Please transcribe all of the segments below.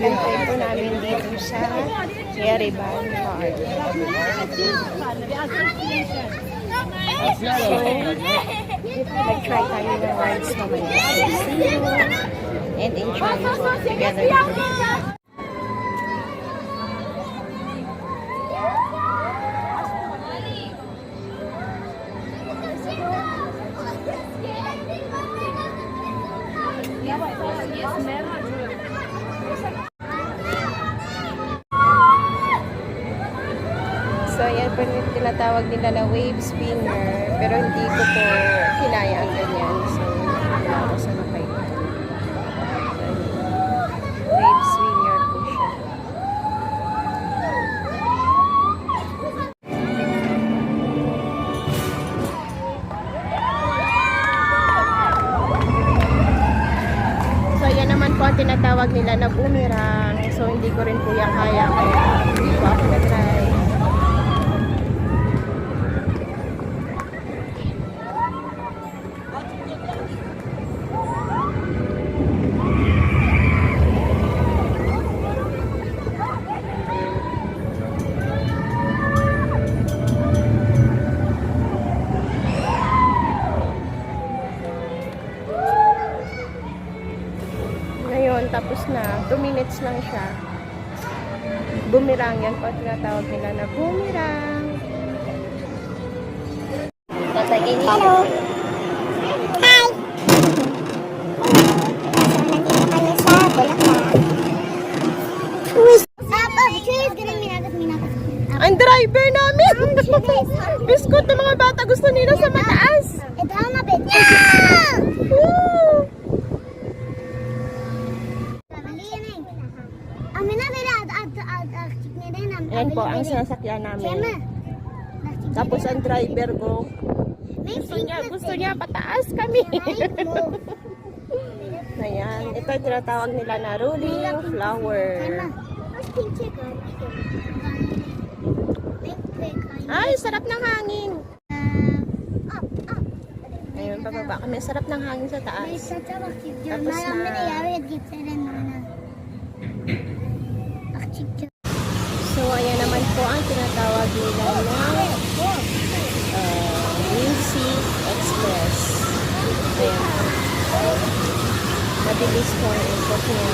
second time po namin dito sa Yerevan Park. So, nag-try tayo ng rides mamaya. See you and enjoy together with you. So, ayan po yung tinatawag nila na wave spinner. Pero hindi ko po kinaya ang ganyan. So, wala ako sa nakay ko. Wave spinner po siya. So, ayan naman po ang tinatawag nila na boomerang. So, hindi ko rin po yan kaya. Kaya hindi po ako na-try. Tapos na, 2 minutes lang siya. Boomerang yan po, tinatawag nila na boomerang. Hello! Hi! So, nandito kami sa Bulacan. Ang driver namin! Biskot ng mga bata gusto nila sa mataas! Ayan po ang sinasakyan namin. Tapos ang driver ko, gusto niya pataas kami. Ayan, ito yung tinatawag nila na rolling flower. Ay, sarap ng hangin. Ayun, pababa kami. Sarap ng hangin sa taas. Tapos so, ayan naman po ang tinatawag nila na Wincy Express. Ayan. Mabilis po ang ikot niya.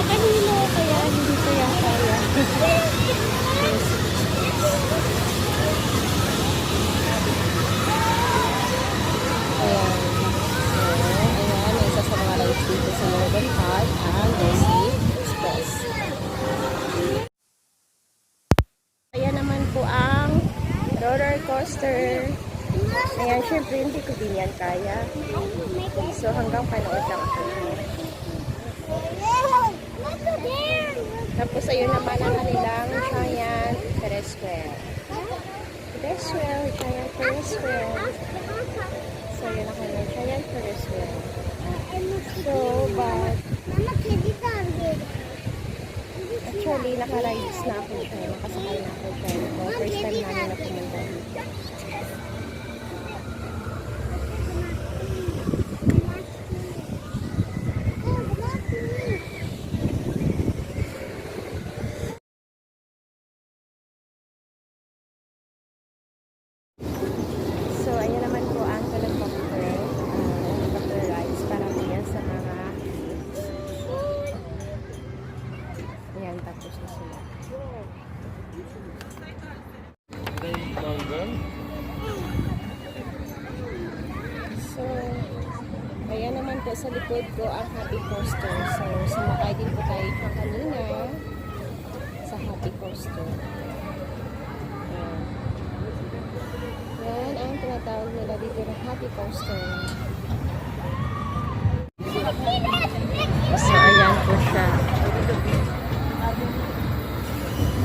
Kanino kaya hindi ko yan kaya. Ayan. Ayan, isa sa mga rides dito sa Yerevan Park ang Wincy Express. Ayan naman po ang roller coaster. Ayan, syempre hindi ko din yan kaya. So hanggang panood lang ako. Tapos ayun naman ang kanilang giant Ferris wheel. Ferris wheel, giant Ferris wheel. So yun ang kanilang giant Ferris wheel. So, but actually, naka-rides na ako dyan. Nakasakay na ako dyan. First time namin na pumunta dito. So, ayan naman po ang helicopter rides para yan sa mga ayan, tapos na sila. So, ayan naman po sa likod ko ang Happy Coaster. So, sumakay din po tayo kanina sa Happy Coaster. Ayan ang tinatawag nila dito na Happy Coaster. So, ayan po siya.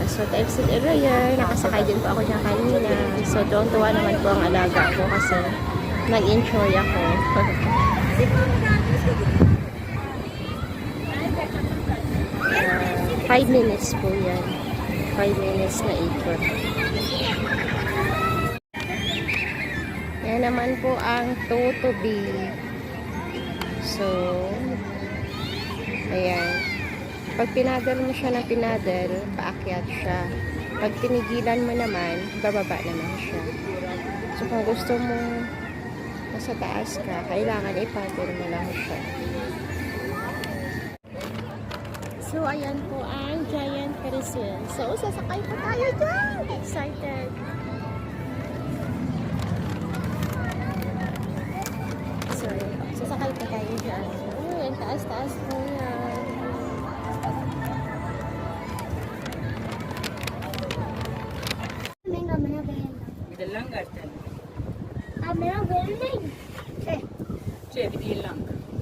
So, exit area, nakasakay din po ako dyan kanina. So, tuwang-tuwa naman po ang alaga ko kasi nag-enjoy ako. 5 minutes po yan. 5 minutes na ikot. Yan naman po ang Totobi. So, ayan. Pag pinadal mo siya ng pinadal, paakyat siya. Pag tinigilan mo naman, bababa naman siya. So, kung gusto mo nasa taas ka, kailangan ipadal mo lang siya. So, ayan po ang giant ferries wheel. So, sasakay po tayo dyan! Excited! So, sasakay po tayo dyan. Uy, ang taas-taas po yan. Amena welding. Bilang.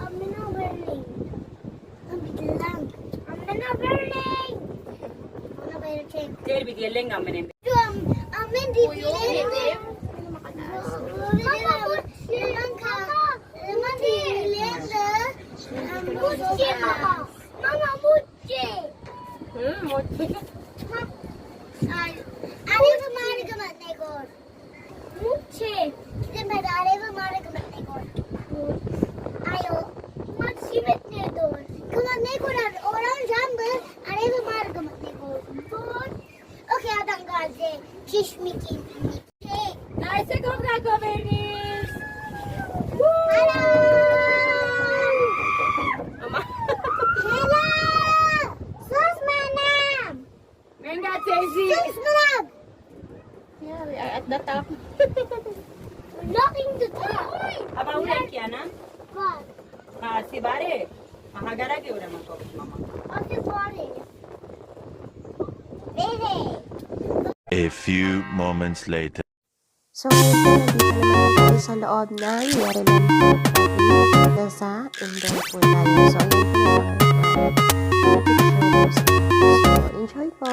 Amena welding. Amena welding. Amena welding. Bilang naman yung Amen di welding. Mama, muche mama. Mama muche. Muche. Arewa maragamat na ikot. Muche. Kita pada arewa maragamat na ikot. Ayo. Mat simit na doon. Kamat na ikot orang jambal arewa maragamat na ikot. Okay, adang gaze. Kishmiki. Nice to go, Bernice! Hello. Mama. Hello. Sus manam. Venga, Daisy! Sus manam. Yeah, we are at the top. Looking the top. अब आउला क्या ना What? सी बारे महागरा के उरे मको मामा Okay, body. Baby. A few moments later. So, ngayon po, nandito naman tayo sa loob ng Yariman Park. Nasa indoor po tayo. So, ayun po So, enjoy po!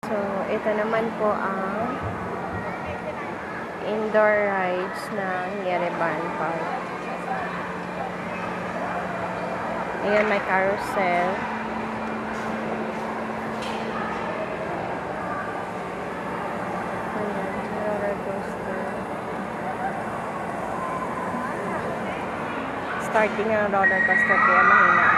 So, ito naman po ang indoor rides ng Yerevan Park. Ayan, may carousel. Ayan, roller coaster. Starting ang roller coaster kaya mahina